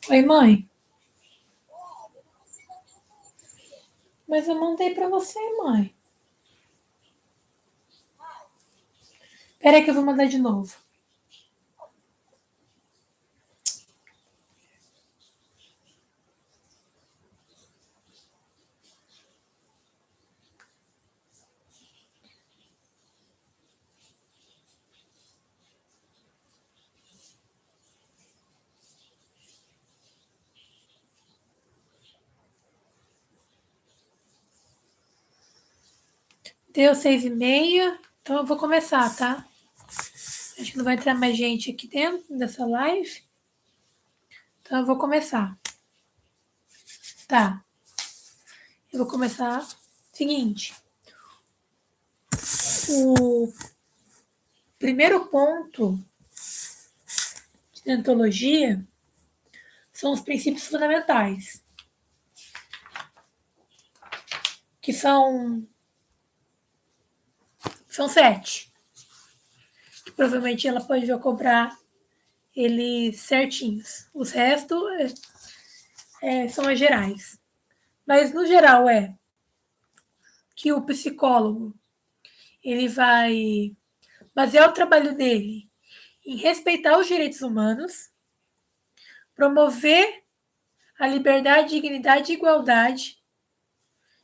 Oi, mãe. Mas eu mandei pra você, mãe. Peraí que eu vou mandar de novo. Deu 6h30, então eu vou começar, tá? Acho que não vai entrar mais gente aqui dentro dessa live. Então eu vou começar. Tá. Eu vou começar. Seguinte. O primeiro ponto de deontologia são os princípios fundamentais, que são 7. Que provavelmente ela pode vir comprar eles certinhos. Os restos são as gerais. Mas no geral que o psicólogo ele vai basear o trabalho dele em respeitar os direitos humanos, promover a liberdade, dignidade e igualdade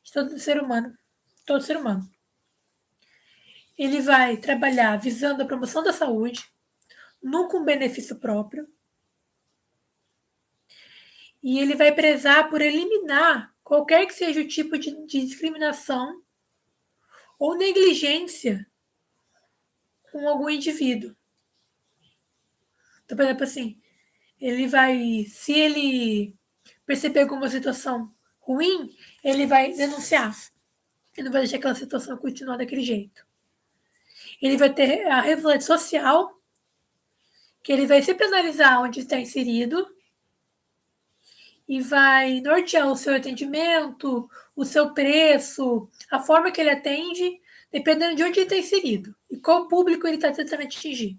de todo ser humano, todo ser humano. Ele vai trabalhar visando a promoção da saúde, nunca um benefício próprio, e ele vai prezar por eliminar qualquer que seja o tipo de discriminação ou negligência com algum indivíduo. Então, por exemplo, assim, se ele perceber alguma situação ruim, ele vai denunciar. Ele não vai deixar aquela situação continuar daquele jeito. Ele vai ter a responsabilidade social, que ele vai sempre analisar onde está inserido e vai nortear o seu atendimento, o seu preço, a forma que ele atende, dependendo de onde ele está inserido e qual público ele está tentando atingir.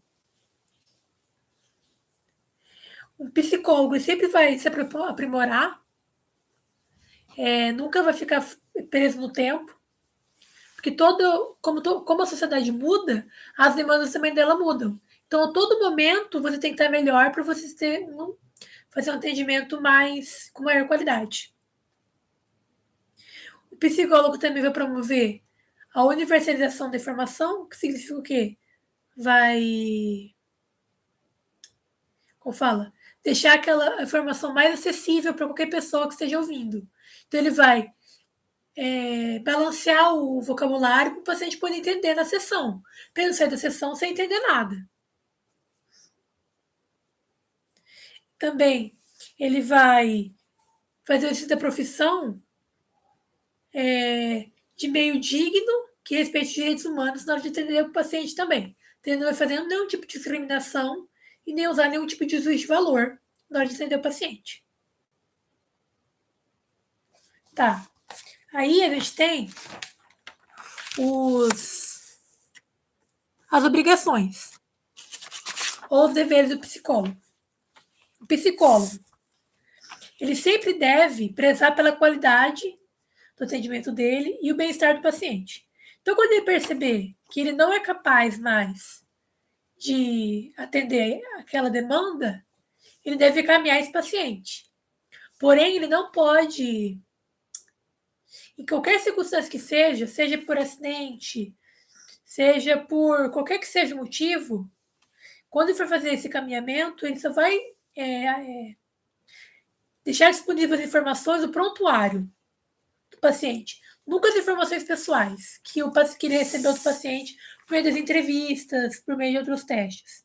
Um psicólogo sempre vai se aprimorar, nunca vai ficar preso no tempo, porque como a sociedade muda, as demandas também dela mudam. Então, a todo momento, você tem que estar melhor para você fazer um atendimento com maior qualidade. O psicólogo também vai promover a universalização da informação, que significa o quê? Como fala? Deixar aquela informação mais acessível para qualquer pessoa que esteja ouvindo. Então, ele vai balancear o vocabulário para o paciente poder entender na sessão. Para ele não sair da sessão sem entender nada. Também ele vai fazer o exercício da profissão de meio digno, que respeite os direitos humanos na hora de atender o paciente também. Então, ele não vai fazer nenhum tipo de discriminação e nem usar nenhum tipo de juízo de valor na hora de atender o paciente. Tá. Aí a gente tem as obrigações ou os deveres do psicólogo. O psicólogo, ele sempre deve prezar pela qualidade do atendimento dele e o bem-estar do paciente. Então, quando ele perceber que ele não é capaz mais de atender aquela demanda, ele deve encaminhar esse paciente. Porém, ele não pode, em qualquer circunstância que seja por acidente, seja por qualquer que seja o motivo, quando ele for fazer esse encaminhamento, ele só vai deixar disponíveis as informações do prontuário do paciente. Nunca as informações pessoais que ele recebeu do paciente por meio das entrevistas, por meio de outros testes.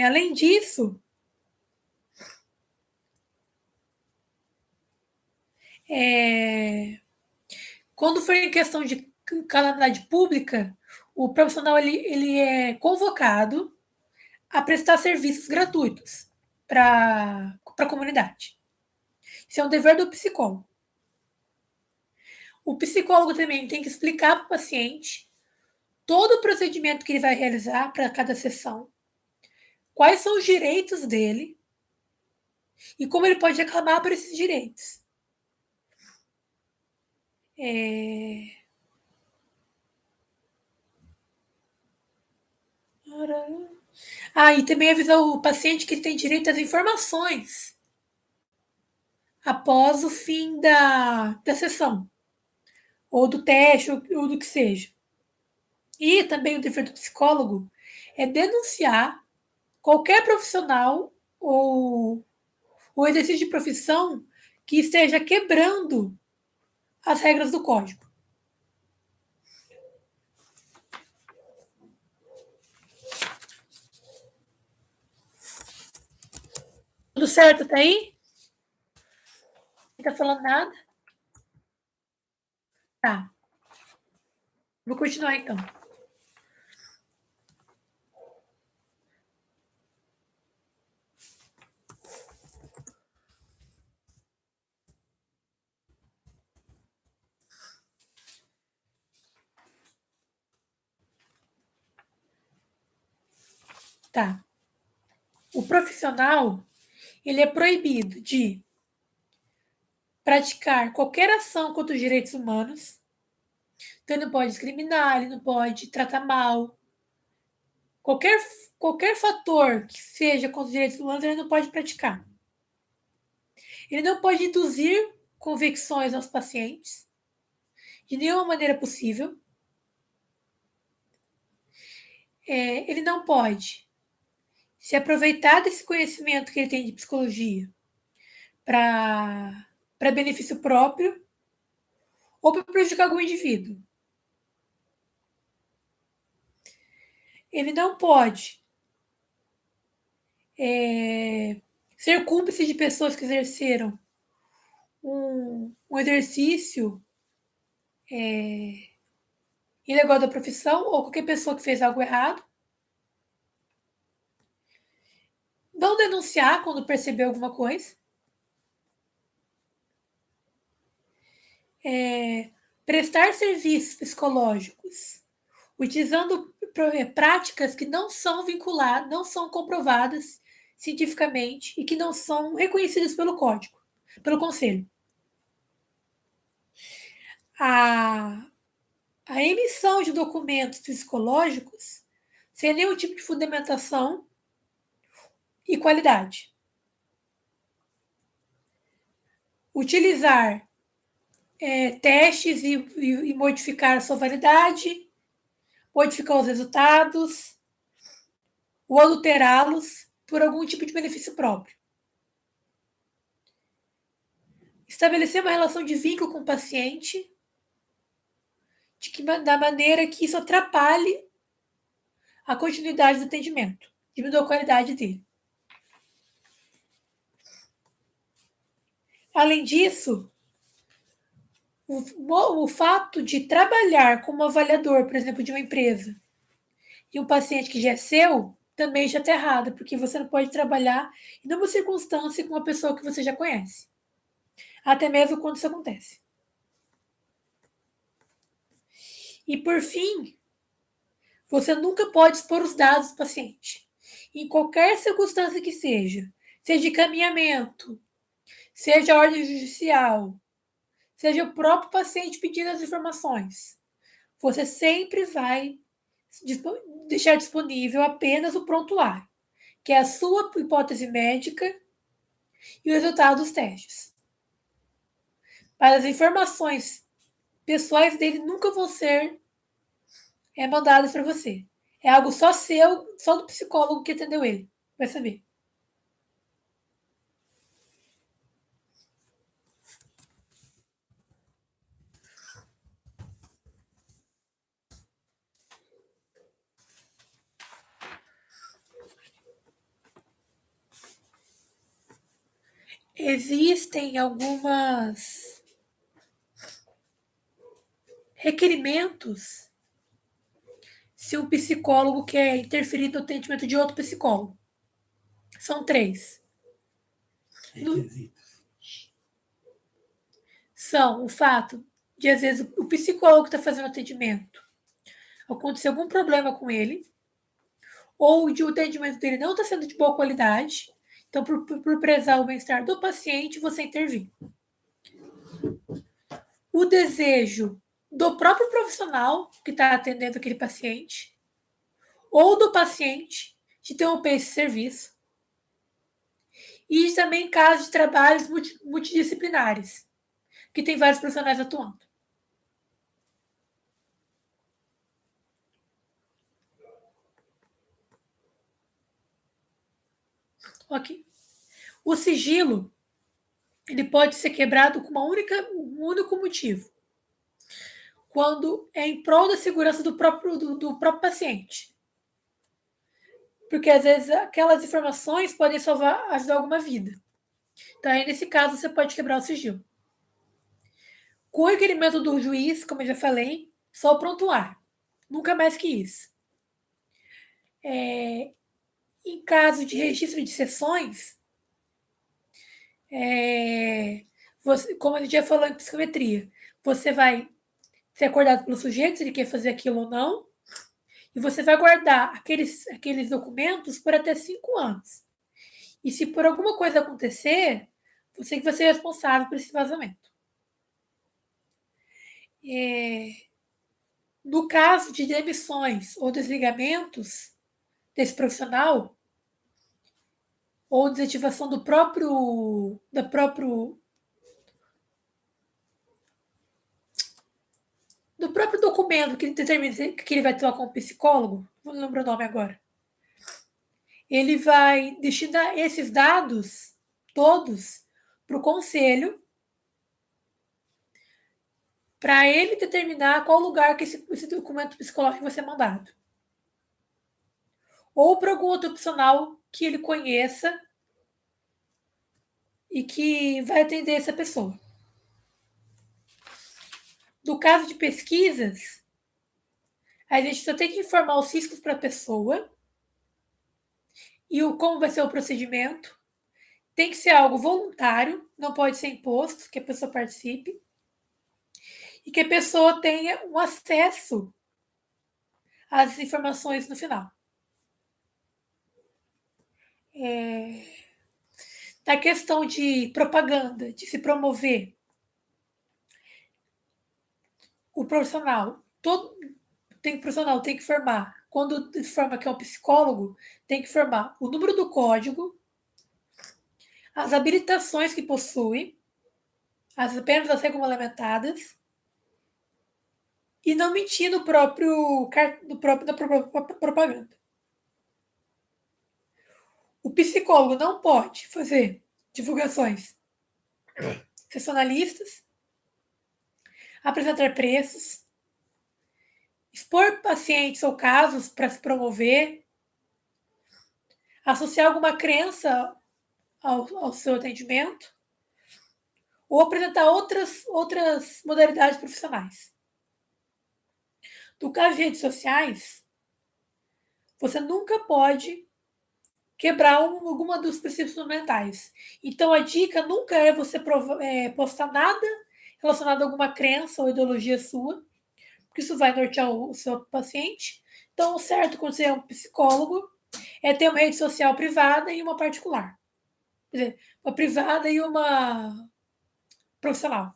Além disso, quando for em questão de calamidade pública, o profissional ele é convocado a prestar serviços gratuitos para a comunidade. Isso é um dever do psicólogo. O psicólogo também tem que explicar para o paciente todo o procedimento que ele vai realizar para cada sessão, quais são os direitos dele e como ele pode reclamar por esses direitos. E também avisar o paciente que ele tem direito às informações após o fim da sessão, ou do teste, ou do que seja. E também o dever do psicólogo é denunciar qualquer profissional ou exercício de profissão que esteja quebrando as regras do código. Tudo certo até aí? Não tá falando nada? Tá. Vou continuar então. Tá. O profissional, ele é proibido de praticar qualquer ação contra os direitos humanos. Então, ele não pode discriminar, ele não pode tratar mal. Qualquer, qualquer fator que seja contra os direitos humanos, ele não pode praticar. Ele não pode induzir convicções aos pacientes de nenhuma maneira possível. Ele não pode se aproveitar desse conhecimento que ele tem de psicologia para benefício próprio ou para prejudicar algum indivíduo. Ele não pode ser cúmplice de pessoas que exerceram um exercício ilegal da profissão ou qualquer pessoa que fez algo errado. Não denunciar quando perceber alguma coisa. Prestar serviços psicológicos utilizando práticas que não são vinculadas, não são comprovadas cientificamente e que não são reconhecidas pelo código, pelo conselho. A emissão de documentos psicológicos sem nenhum tipo de fundamentação e qualidade. Utilizar testes e modificar a sua validade, modificar os resultados ou adulterá-los por algum tipo de benefício próprio. Estabelecer uma relação de vínculo com o paciente da maneira que isso atrapalhe a continuidade do atendimento, diminua a qualidade dele. Além disso, o fato de trabalhar como avaliador, por exemplo, de uma empresa, e um paciente que já é seu, também já está errado, porque você não pode trabalhar em nenhuma circunstância com uma pessoa que você já conhece. Até mesmo quando isso acontece. E por fim, você nunca pode expor os dados do paciente. Em qualquer circunstância que seja de encaminhamento, seja ordem judicial, seja o próprio paciente pedindo as informações, você sempre vai deixar disponível apenas o prontuário, que é a sua hipótese médica e o resultado dos testes. Mas as informações pessoais dele nunca vão ser mandadas para você. É algo só seu, só do psicólogo que atendeu ele. Vai saber. Existem algumas requerimentos se um psicólogo quer interferir no atendimento de outro psicólogo. São 3. São o fato de, às vezes, o psicólogo que está fazendo atendimento acontecer algum problema com ele, ou de o atendimento dele não está sendo de boa qualidade, Então, por prezar o bem-estar do paciente, você intervém. O desejo do próprio profissional que está atendendo aquele paciente ou do paciente de interromper esse serviço. E também casos de trabalhos multidisciplinares, que tem vários profissionais atuando. Ok. O sigilo ele pode ser quebrado com um único motivo. Quando é em prol da segurança do próprio paciente. Porque às vezes aquelas informações podem ajudar alguma vida. Então, aí, nesse caso, você pode quebrar o sigilo. Com o requerimento do juiz, como eu já falei, só o prontuário. Nunca mais que isso. Em caso de registro de sessões, como a gente já falou em psicometria, você vai ser acordado pelo sujeito se ele quer fazer aquilo ou não, e você vai guardar aqueles documentos por até 5 anos. E se por alguma coisa acontecer, você que vai ser responsável por esse vazamento. No caso de demissões ou desligamentos desse profissional, ou desativação do próprio documento que determina que ele vai atuar como psicólogo, não lembro o nome agora. Ele vai destinar esses dados todos para o conselho para ele determinar qual lugar que esse documento psicológico vai ser mandado. Ou para algum outro profissional que ele conheça e que vai atender essa pessoa. No caso de pesquisas, a gente só tem que informar os riscos para a pessoa e como vai ser o procedimento. Tem que ser algo voluntário, não pode ser imposto, que a pessoa participe. E que a pessoa tenha um acesso às informações no final. Na questão de propaganda, de se promover, o profissional, profissional tem que formar, quando informa que é um psicólogo, tem que formar o número do código, as habilitações que possui, apenas as regulamentadas, e não mentir na própria propaganda. O psicólogo não pode fazer divulgações sensacionalistas, apresentar preços, expor pacientes ou casos para se promover, associar alguma crença ao seu atendimento, ou apresentar outras modalidades profissionais. No caso de redes sociais, você nunca pode quebrar alguma dos princípios fundamentais. Então, a dica nunca é você postar nada relacionado a alguma crença ou ideologia sua, porque isso vai nortear o seu paciente. Então, o certo quando você é um psicólogo é ter uma rede social privada e uma particular. Quer dizer, uma privada e uma profissional.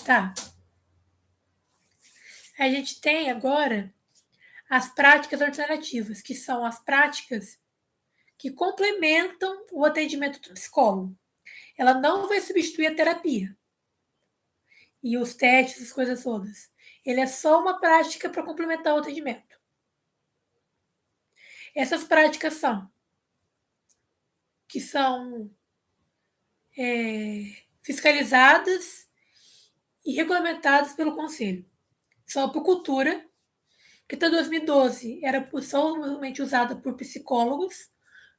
Tá. A gente tem agora as práticas alternativas, que são as práticas que complementam o atendimento do psicólogo. Ela não vai substituir a terapia e os testes, as coisas todas. Ele é só uma prática para complementar o atendimento. Essas práticas são fiscalizadas e regulamentadas pelo Conselho. São a apicultura, que até 2012 era somente usada por psicólogos,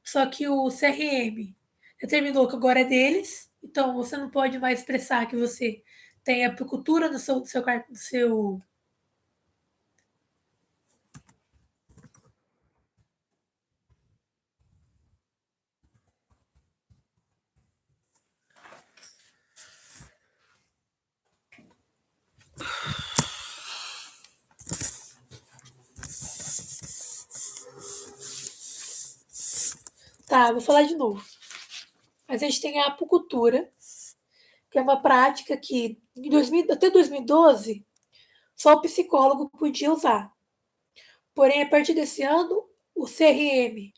Só que o CRM determinou que agora é deles, então você não pode mais expressar que você tem apicultura no seu. Tá, vou falar de novo. Mas a gente tem a apicultura, que é uma prática que até 2012 só o psicólogo podia usar. Porém, a partir desse ano, o CRM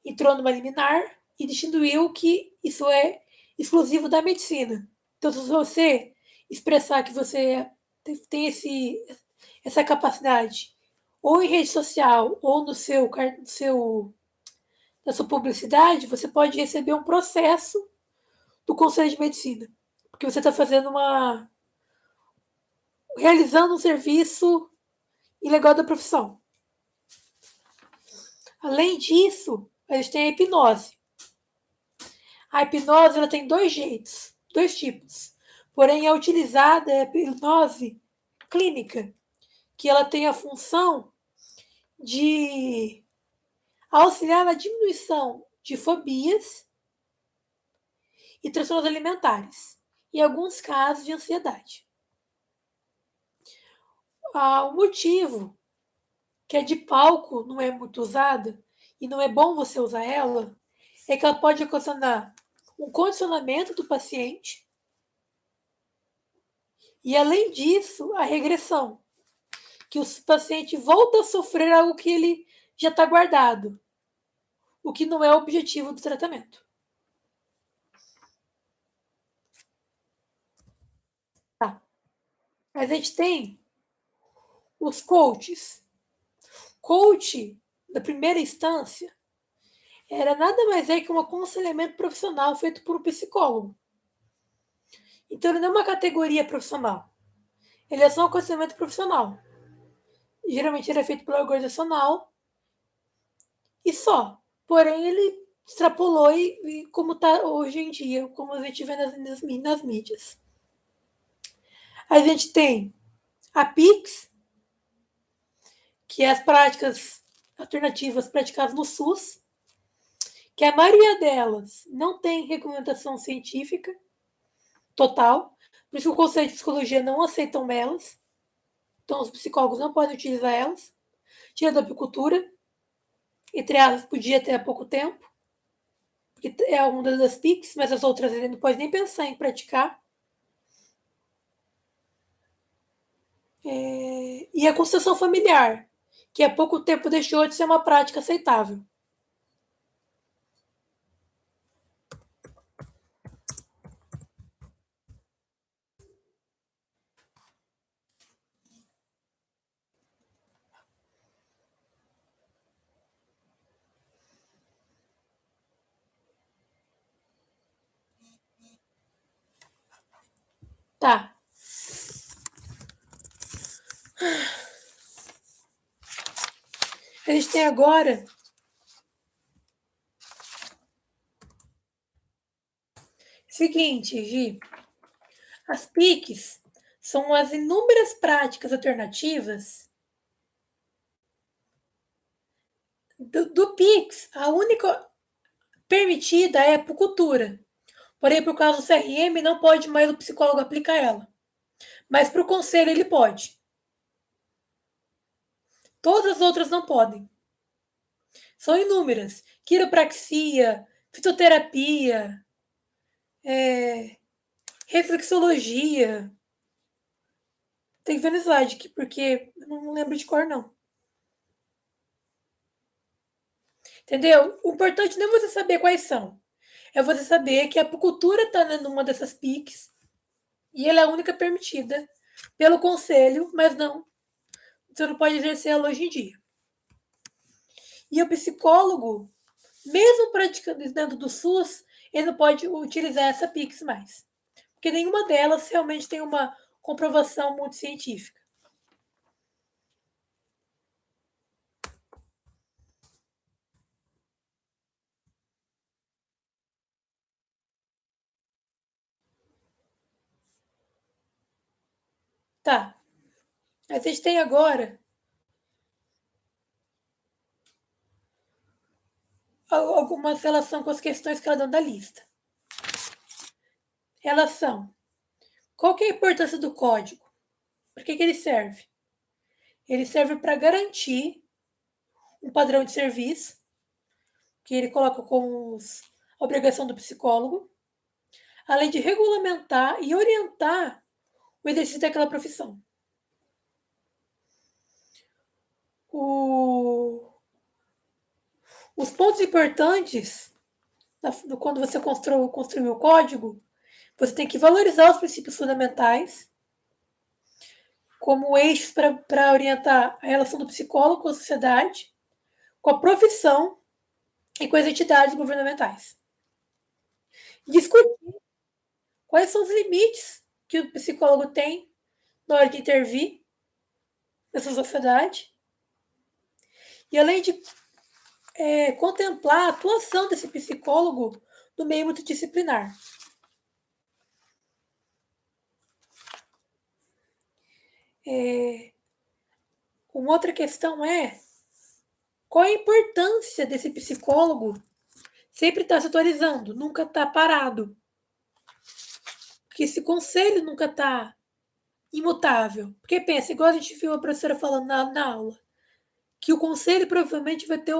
entrou numa liminar e instituiu que isso é exclusivo da medicina. Então, se você expressar que você tem essa capacidade, ou em rede social, ou na sua publicidade, você pode receber um processo do Conselho de Medicina. Porque você está realizando um serviço ilegal da profissão. Além disso, a gente tem a hipnose. A hipnose ela tem dois tipos. Porém, é utilizada a hipnose clínica, que ela tem a função de auxiliar na diminuição de fobias e transtornos alimentares, em alguns casos de ansiedade. O motivo que a de palco não é muito usada e não é bom você usar ela é que ela pode ocasionar um condicionamento do paciente e, além disso, a regressão, que o paciente volta a sofrer algo que ele já está guardado, o que não é o objetivo do tratamento. Tá. Mas a gente tem os coaches. Coach, na primeira instância, era nada mais que um aconselhamento profissional feito por um psicólogo. Então, ele não é uma categoria profissional. Ele é só um aconselhamento profissional. Geralmente, ele é feito pelo organizacional e só. Porém, ele extrapolou e como está hoje em dia, como a gente vê nas mídias. A gente tem a PIX, que é as práticas alternativas praticadas no SUS, que a maioria delas não tem regulamentação científica total, por isso que o Conselho de Psicologia não aceitam elas, então os psicólogos não podem utilizar elas. Tira da apicultura, entre elas podia ter há pouco tempo, porque é uma das PICs, mas as outras ele não pode nem pensar em praticar. E a constelação familiar, que há pouco tempo deixou de ser uma prática aceitável. Tá. A gente tem agora seguinte, Gi. As PICs são as inúmeras práticas alternativas do PIX. A única permitida é a apicultura. Porém, por causa do CRM, não pode mais o psicólogo aplicar ela. Mas para o conselho ele pode. Todas as outras não podem. São inúmeras. Quiropraxia, fitoterapia, reflexologia. Tem que ver no slide aqui, porque eu não lembro de cor, não. Entendeu? O importante não é você saber quais são. É você saber que a apicultura está numa dessas PICs e ela é a única permitida pelo conselho, mas não, você não pode exercer ela hoje em dia. E o psicólogo, mesmo praticando dentro do SUS, ele não pode utilizar essa PICs mais. Porque nenhuma delas realmente tem uma comprovação muito científica. Tá. A gente tem agora algumas relação com as questões que ela dá da lista. Elas são: qual que é a importância do código? Para que ele serve? Ele serve para garantir um padrão de serviço, que ele coloca como obrigação do psicólogo, além de regulamentar e orientar o exercício daquela profissão. Os pontos importantes quando você construiu o código, você tem que valorizar os princípios fundamentais como eixos para orientar a relação do psicólogo com a sociedade, com a profissão e com as entidades governamentais. Discutir quais são os limites que o psicólogo tem na hora de intervir nessa sociedade. E além de contemplar a atuação desse psicólogo no meio multidisciplinar. Uma outra questão é qual a importância desse psicólogo sempre estar se atualizando, nunca estar parado. Porque esse conselho nunca está imutável. Porque pensa, igual a gente viu a professora falando na aula, que o conselho provavelmente vai ter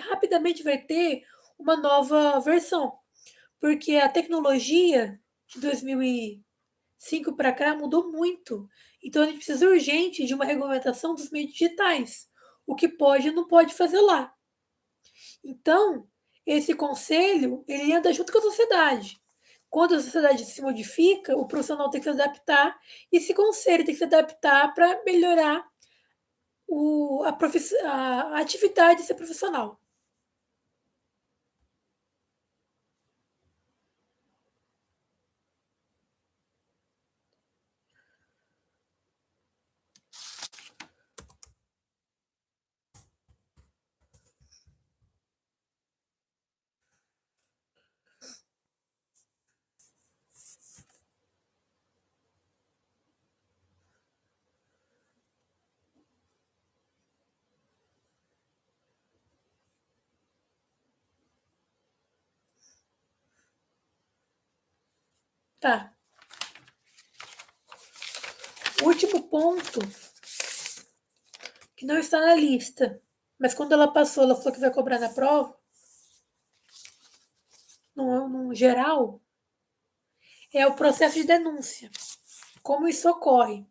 rapidamente vai ter uma nova versão. Porque a tecnologia de 2005 para cá mudou muito. Então a gente precisa urgente de uma regulamentação dos meios digitais. O que pode e não pode fazer lá. Então, esse conselho, ele anda junto com a sociedade. Quando a sociedade se modifica, o profissional tem que se adaptar e esse conselho tem que se adaptar para melhorar a atividade de ser profissional. Tá. O último ponto, que não está na lista, mas quando ela passou, ela falou que vai cobrar na prova, no geral, é o processo de denúncia. Como isso ocorre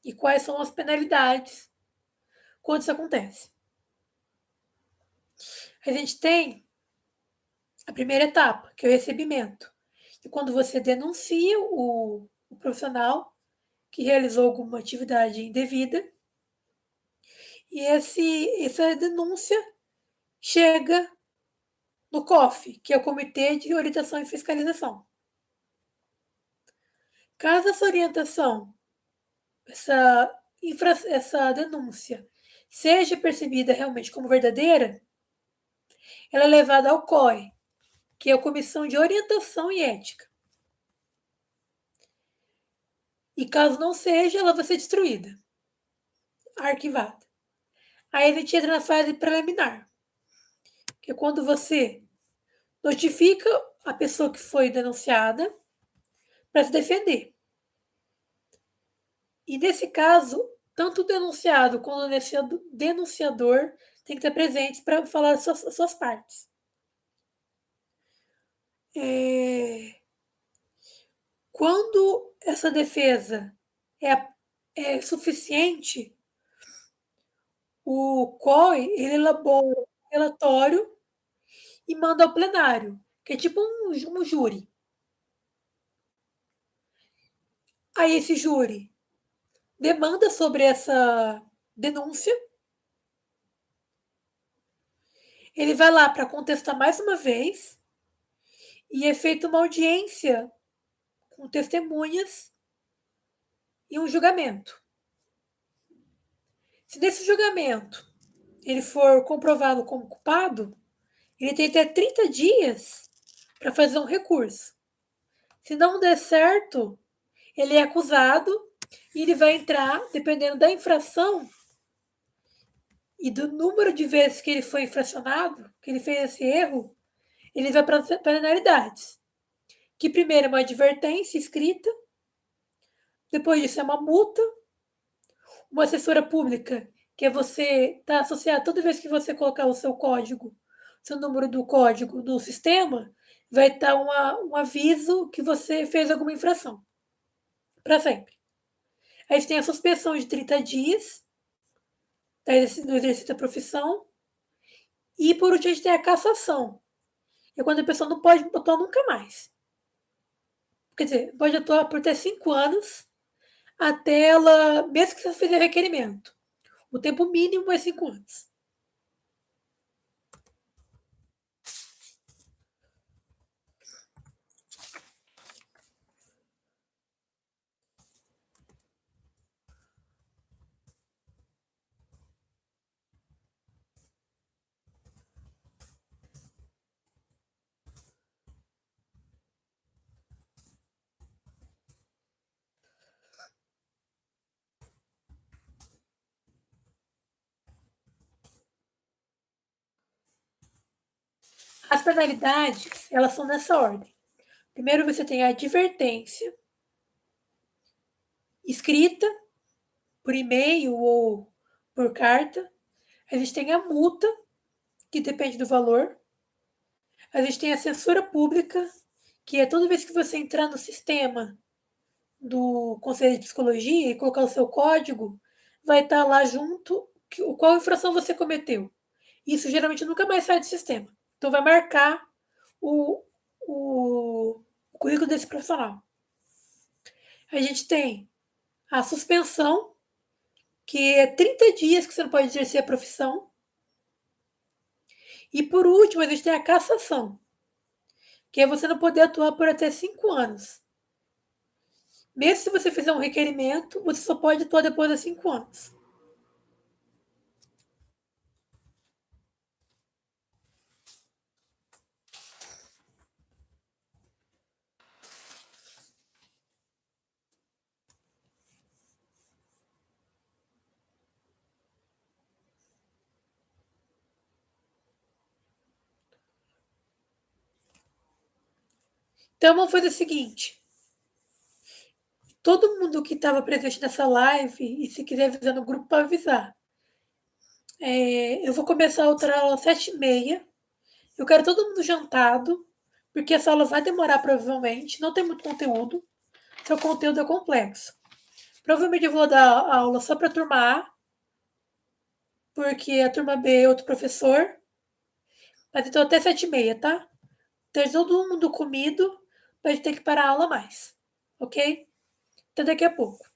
e quais são as penalidades quando isso acontece. A gente tem a primeira etapa, que é o recebimento. E quando você denuncia o profissional que realizou alguma atividade indevida, e essa denúncia chega no COF, que é o Comitê de Orientação e Fiscalização. Caso essa orientação, essa denúncia, seja percebida realmente como verdadeira, ela é levada ao COE, que é a Comissão de Orientação e Ética. E caso não seja, ela vai ser destruída, arquivada. Aí a gente entra na fase preliminar, que é quando você notifica a pessoa que foi denunciada para se defender. E nesse caso, tanto o denunciado quanto o denunciador têm que estar presentes para falar as suas partes. Quando essa defesa é suficiente, o COI ele elabora um relatório e manda ao plenário, que é tipo um júri. Aí esse júri demanda sobre essa denúncia, ele vai lá para contestar mais uma vez e é feita uma audiência com testemunhas e um julgamento. Se nesse julgamento ele for comprovado como culpado, ele tem até 30 dias para fazer um recurso. Se não der certo, ele é acusado e ele vai entrar, dependendo da infração e do número de vezes que ele foi infracionado, que ele fez esse erro, ele vai para as penalidades. Que primeiro é uma advertência escrita, depois disso é uma multa, uma assessora pública, que é você está associado toda vez que você colocar o seu código, seu número do código no sistema, vai estar um aviso que você fez alguma infração. Para sempre. Aí você tem a suspensão de 30 dias do exercício da profissão. E por último, a gente tem a cassação. É quando a pessoa não pode atuar nunca mais. Quer dizer, pode atuar por até 5 anos, até ela, mesmo que você fizer requerimento. O tempo mínimo é 5 anos. As penalidades, elas são nessa ordem. Primeiro você tem a advertência escrita por e-mail ou por carta. A gente tem a multa, que depende do valor. A gente tem a censura pública, que é toda vez que você entrar no sistema do Conselho de Psicologia e colocar o seu código, vai estar lá junto qual infração você cometeu. Isso geralmente nunca mais sai do sistema. Então vai marcar o, o currículo desse profissional. A gente tem a suspensão, que é 30 dias que você não pode exercer a profissão. E por último, a gente tem a cassação, que é você não poder atuar por até 5 anos. Mesmo se você fizer um requerimento, você só pode atuar depois de 5 anos. Então vamos fazer o seguinte: todo mundo que estava presente nessa live, e se quiser avisar no grupo, para avisar. Eu vou começar outra aula às 7h30. Eu quero todo mundo jantado, porque essa aula vai demorar provavelmente. Não tem muito conteúdo. Seu conteúdo é complexo. Provavelmente eu vou dar a aula só para a turma A, porque a turma B é outro professor. Mas então até 7h30, tá? Ter todo mundo comido, pra gente ter que parar a aula mais. Ok? Até daqui a pouco.